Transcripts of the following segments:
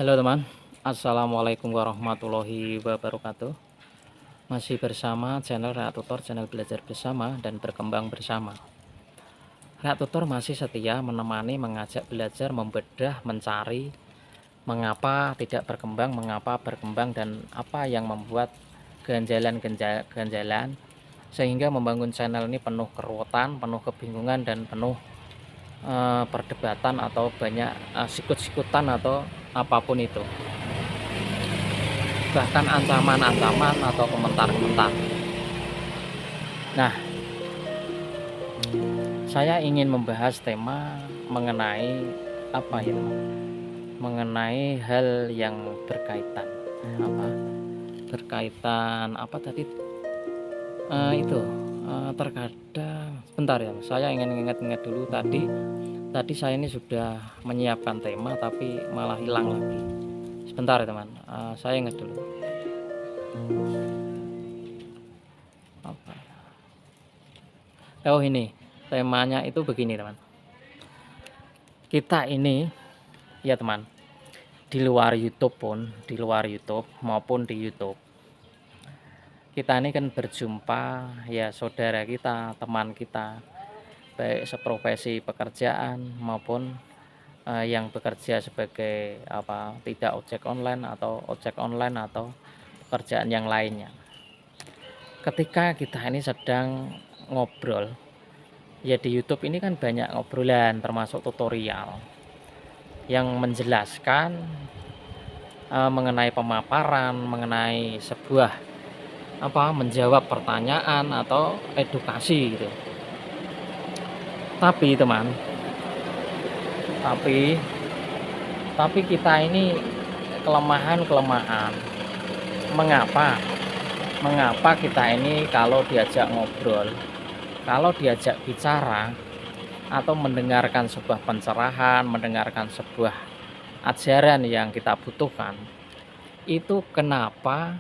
Halo teman, assalamualaikum warahmatullahi wabarakatuh. Masih bersama channel Rea Tutor, channel belajar bersama dan berkembang bersama. Rea Tutor masih setia menemani, mengajak belajar, membedah, mencari mengapa tidak berkembang, mengapa berkembang, dan apa yang membuat ganjalan sehingga membangun channel ini penuh keruwetan, penuh kebingungan, dan penuh perdebatan atau banyak sikut-sikutan atau apapun itu, bahkan ancaman-ancaman atau komentar-komentar. Nah, saya ingin membahas tema mengenai apa ya, mengenai hal yang berkaitan apa tadi itu terkadang sebentar ya, saya ingin ingat dulu. Tadi saya ini sudah menyiapkan tema tapi malah hilang lagi. Sebentar ya teman, saya ingat dulu. Oh, ini temanya itu begini teman. Kita ini ya teman, di luar YouTube maupun di YouTube, kita ini kan berjumpa ya saudara kita, teman kita, baik seprofesi pekerjaan maupun yang bekerja sebagai tidak ojek online atau pekerjaan yang lainnya. Ketika kita ini sedang ngobrol ya di YouTube ini kan banyak ngobrolan, termasuk tutorial yang menjelaskan mengenai pemaparan, mengenai sebuah menjawab pertanyaan atau edukasi gitu. Tapi teman, tapi kita ini kelemahan. Mengapa kita ini kalau diajak ngobrol, kalau diajak bicara atau mendengarkan sebuah pencerahan, mendengarkan sebuah ajaran yang kita butuhkan, itu kenapa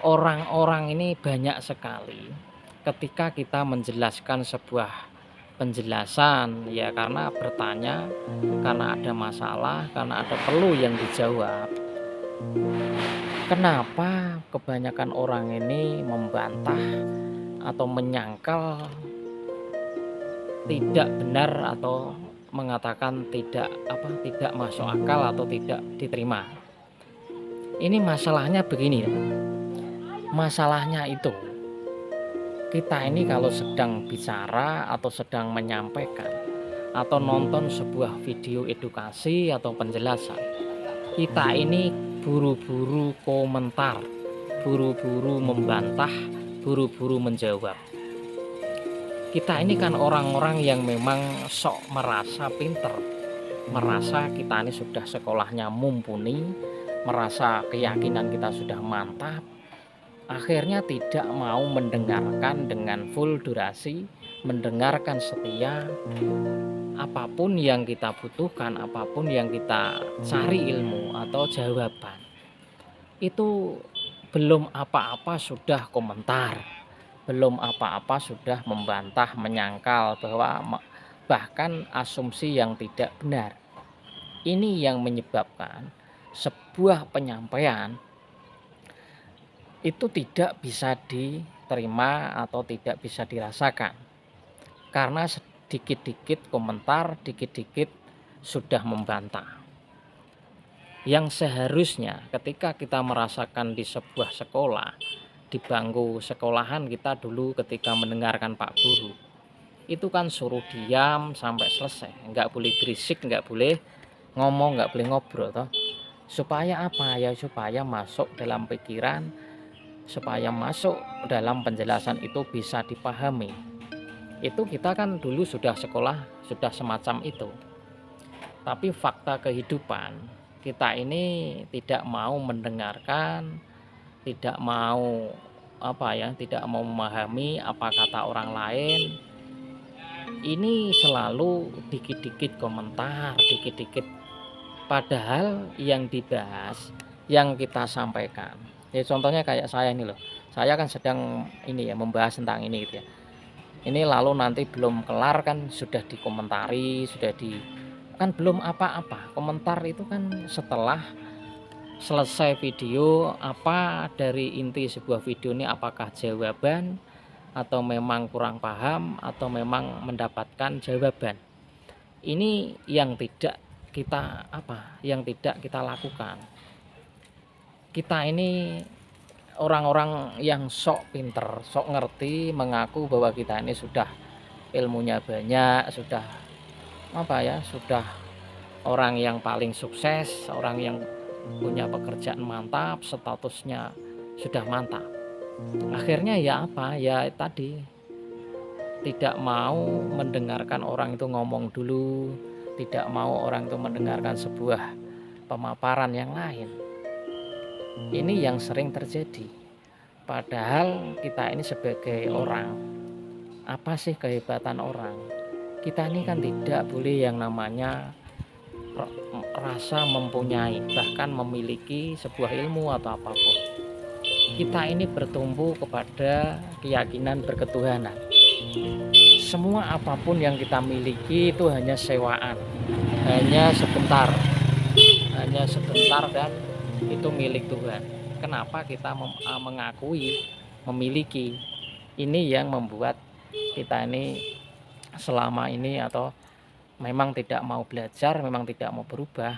orang-orang ini banyak sekali ketika kita menjelaskan sebuah penjelasan ya, karena bertanya, karena ada masalah, karena ada perlu yang dijawab. Kenapa kebanyakan orang ini membantah atau menyangkal tidak benar atau mengatakan tidak masuk akal atau tidak diterima? Ini masalahnya begini, masalahnya itu kita ini kalau sedang bicara atau sedang menyampaikan atau nonton sebuah video edukasi atau penjelasan, kita ini buru-buru komentar, buru-buru membantah, buru-buru menjawab. Kita ini kan orang-orang yang memang sok merasa pinter, merasa kita ini sudah sekolahnya mumpuni, merasa keyakinan kita sudah mantap, akhirnya tidak mau mendengarkan dengan full durasi, mendengarkan setia apapun yang kita butuhkan, apapun yang kita cari ilmu atau jawaban. Itu belum apa-apa sudah komentar, belum apa-apa sudah membantah, menyangkal bahwa bahkan asumsi yang tidak benar. Ini yang menyebabkan sebuah penyampaian itu tidak bisa diterima atau tidak bisa dirasakan, karena dikit-dikit komentar, dikit-dikit sudah membantah. Yang seharusnya ketika kita merasakan di sebuah sekolah, di bangku sekolahan kita dulu ketika mendengarkan Pak Guru, itu kan suruh diam sampai selesai, nggak boleh berisik, nggak boleh ngomong, nggak boleh ngobrol toh. Supaya apa ya? Supaya masuk dalam pikiran, supaya masuk dalam penjelasan itu bisa dipahami. Itu kita kan dulu sudah sekolah, sudah semacam itu. Tapi fakta kehidupan, kita ini tidak mau mendengarkan, tidak mau tidak mau memahami apa kata orang lain. Ini selalu dikit-dikit komentar, dikit-dikit, padahal yang dibahas, yang kita sampaikan. Ya contohnya kayak saya ini loh. Saya kan sedang membahas tentang ini gitu ya. Ini lalu nanti belum kelar kan sudah dikomentari, sudah kan belum apa-apa. Komentar itu kan setelah selesai video, apa dari inti sebuah video ini, apakah jawaban atau memang kurang paham atau memang mendapatkan jawaban. Ini yang tidak kita yang tidak kita lakukan. Kita ini orang-orang yang sok pinter, sok ngerti, mengaku bahwa kita ini sudah ilmunya banyak, sudah sudah orang yang paling sukses, orang yang punya pekerjaan mantap, statusnya sudah mantap. Akhirnya ya tadi, tidak mau mendengarkan orang itu ngomong dulu, tidak mau orang itu mendengarkan sebuah pemaparan yang lain. Ini yang sering terjadi. Padahal kita ini sebagai orang, apa sih kehebatan orang? Kita ini kan tidak boleh yang namanya rasa mempunyai, bahkan memiliki sebuah ilmu atau apapun. Kita ini bertumbuh kepada keyakinan berketuhanan. Semua apapun yang kita miliki itu hanya sewaan, hanya sebentar dan itu milik Tuhan. Kenapa kita mengakui memiliki? Ini yang membuat kita ini selama ini atau memang tidak mau belajar, memang tidak mau berubah,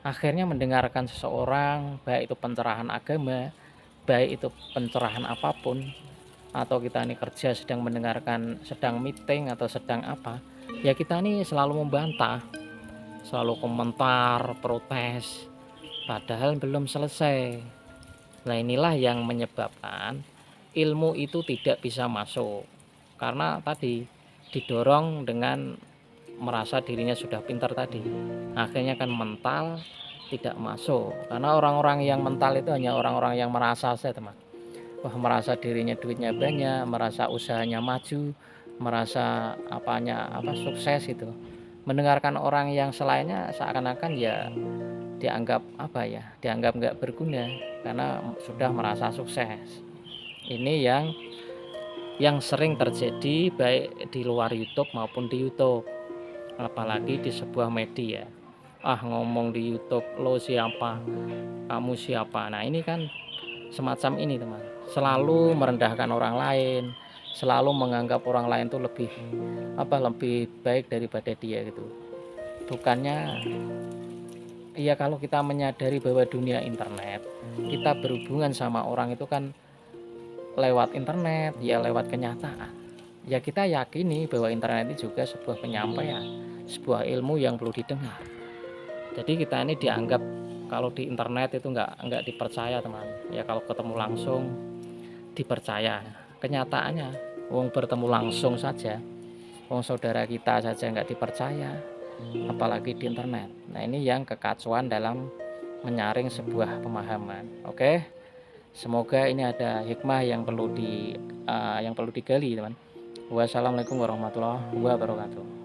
akhirnya mendengarkan seseorang, baik itu pencerahan agama, baik itu pencerahan apapun, atau kita ini kerja sedang mendengarkan, sedang meeting atau sedang apa, ya kita ini selalu membantah, selalu komentar, protes, padahal belum selesai. Nah inilah yang menyebabkan ilmu itu tidak bisa masuk, karena tadi didorong dengan merasa dirinya sudah pintar tadi, akhirnya kan mental tidak masuk. Karena orang-orang yang mental itu hanya orang-orang yang merasa saja teman, wah merasa dirinya duitnya banyak, merasa usahanya maju, merasa sukses itu. Mendengarkan orang yang selainnya seakan-akan ya dianggap dianggap nggak berguna karena sudah merasa sukses. Ini yang sering terjadi baik di luar YouTube maupun di YouTube, apalagi di sebuah media. Ngomong di YouTube, lo siapa, kamu siapa. Nah ini kan semacam ini teman, selalu merendahkan orang lain, selalu menganggap orang lain tuh lebih baik daripada dia gitu. Bukannya ya kalau kita menyadari bahwa dunia internet, kita berhubungan sama orang itu kan lewat internet, ya lewat kenyataan. Ya kita yakini bahwa internet itu juga sebuah penyampaian, sebuah ilmu yang perlu didengar. Jadi kita ini dianggap kalau di internet itu nggak dipercaya teman. Ya kalau ketemu langsung dipercaya. Kenyataannya, wong bertemu langsung saja, wong saudara kita saja nggak dipercaya, apalagi di internet. Nah ini yang kekacauan dalam menyaring sebuah pemahaman. Oke, semoga ini ada hikmah yang perlu digali teman. Wassalamualaikum warahmatullahi wabarakatuh.